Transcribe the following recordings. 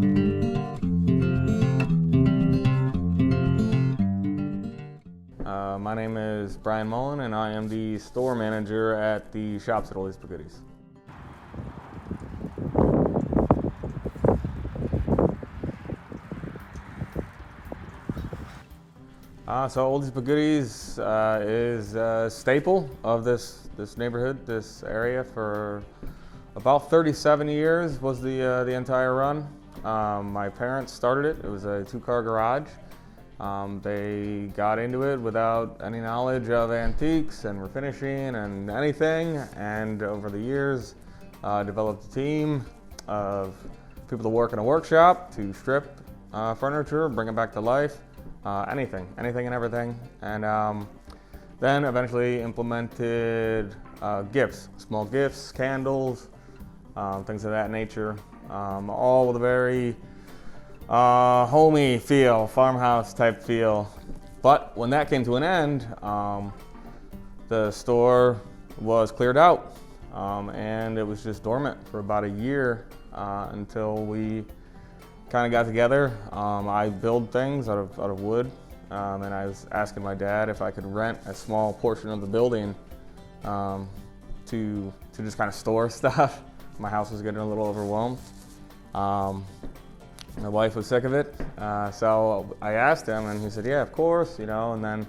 My name is Brian Mullen, and I am the store manager at the shops at Oldies But Goodies. So Oldies But Goodies is a staple of this neighborhood, this area for about 37 years was the entire run. My parents started it. It was a two-car garage. They got into it without any knowledge of antiques and refinishing and anything, and over the years developed a team of people to work in a workshop to strip furniture, bring it back to life, anything and everything, and then eventually implemented gifts, small gifts, candles, things of that nature, all with a very homey feel, farmhouse type feel. But when that came to an end, the store was cleared out, and it was just dormant for about a year until we kind of got together. I build things out of wood, and I was asking my dad if I could rent a small portion of the building to just kind of store stuff. My house was getting a little overwhelmed. My wife was sick of it, so I asked him, and he said, "Yeah, of course," you know. And then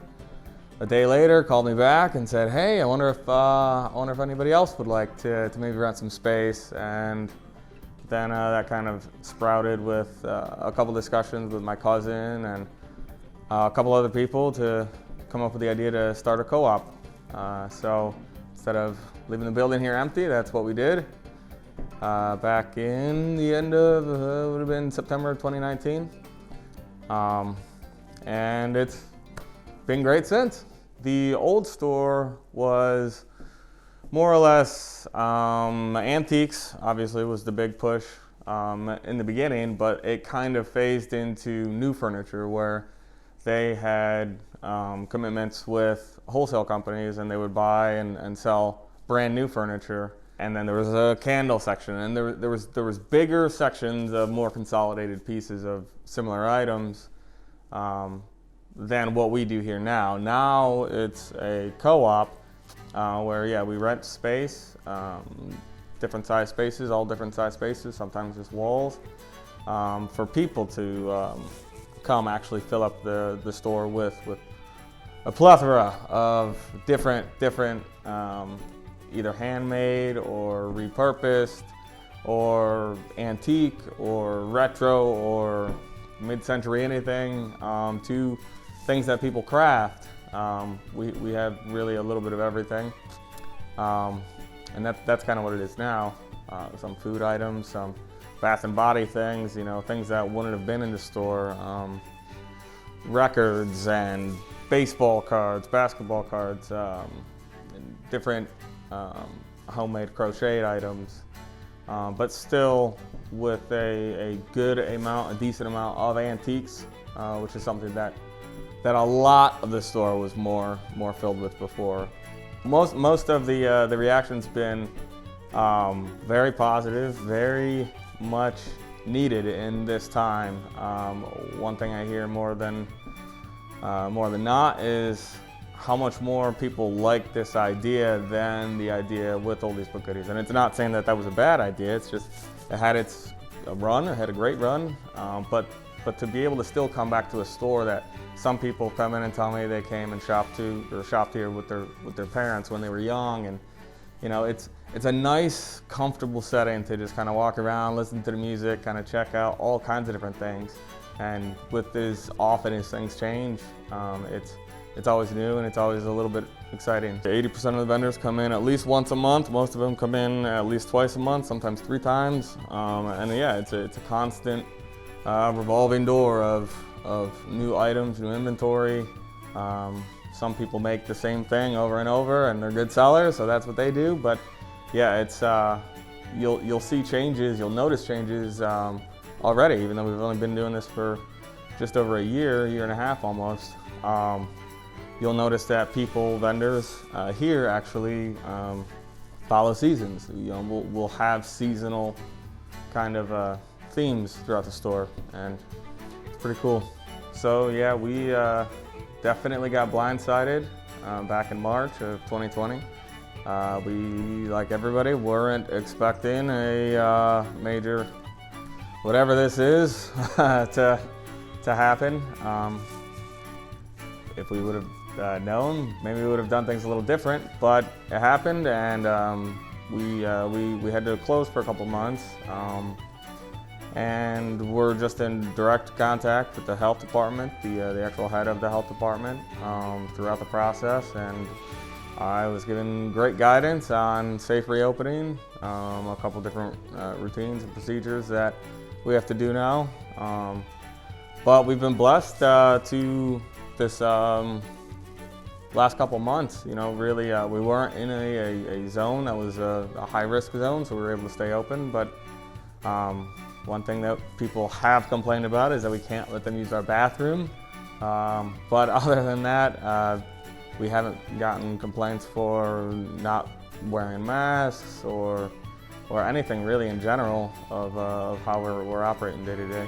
a day later, called me back and said, "Hey, I wonder if anybody else would like to maybe rent some space." And then that kind of sprouted with a couple discussions with my cousin and a couple other people to come up with the idea to start a co-op. So instead of leaving the building here empty, that's what we did. Back in the end of, would have been September of 2019. And it's been great since. The old store was more or less antiques, obviously was the big push in the beginning, but it kind of phased into new furniture where they had commitments with wholesale companies, and they would buy and sell brand new furniture. And then there was a candle section, and there was bigger sections of more consolidated pieces of similar items than what we do here now. Now it's a co-op where we rent space, different size spaces, all different size spaces, sometimes just walls, for people to come actually fill up the store with a plethora of different either handmade or repurposed or antique or retro or mid-century anything, to things that people craft. We have really a little bit of everything, and that's kind of what it is now. Some food items, some bath and body things, things that wouldn't have been in the store, records and baseball cards, basketball cards, and different homemade crocheted items, but still with a decent amount of antiques, which is something that a lot of the store was more filled with before. Most of the reaction's been very positive, very much needed in this time. One thing I hear more than not is how much more people like this idea than the idea with Oldies But Goodies. And it's not saying that was a bad idea, it's just it had its run, it had a great run, but to be able to still come back to a store that some people come in and tell me they came and shopped here with their parents when they were young, and it's a nice, comfortable setting to just kind of walk around, listen to the music, kind of check out all kinds of different things. And with as often as things change, it's always new and it's always a little bit exciting. 80% of the vendors come in at least once a month. Most of them come in at least twice a month, sometimes 3 times. And it's a constant revolving door of new items, new inventory. Some people make the same thing over and over, and they're good sellers, so that's what they do. But it's you'll see changes, you'll notice changes already, even though we've only been doing this for just over a year and a half almost. You'll notice that vendors here actually follow seasons. We'll have seasonal kind of themes throughout the store, and it's pretty cool. So yeah, we definitely got blindsided back in March of 2020. We, like everybody, weren't expecting a major, whatever this is, to happen. If we would have known, maybe we would have done things a little different, but it happened, and we had to close for a couple months. And we're just in direct contact with the health department, the actual head of the health department, throughout the process, and I was given great guidance on safe reopening, a couple different routines and procedures that we have to do now. But we've been blessed to this last couple months. You know, really, we weren't in a zone that was a high-risk zone, so we were able to stay open. But one thing that people have complained about is that we can't let them use our bathroom. But other than that, we haven't gotten complaints for not wearing masks or anything really in general of how we're operating day to day.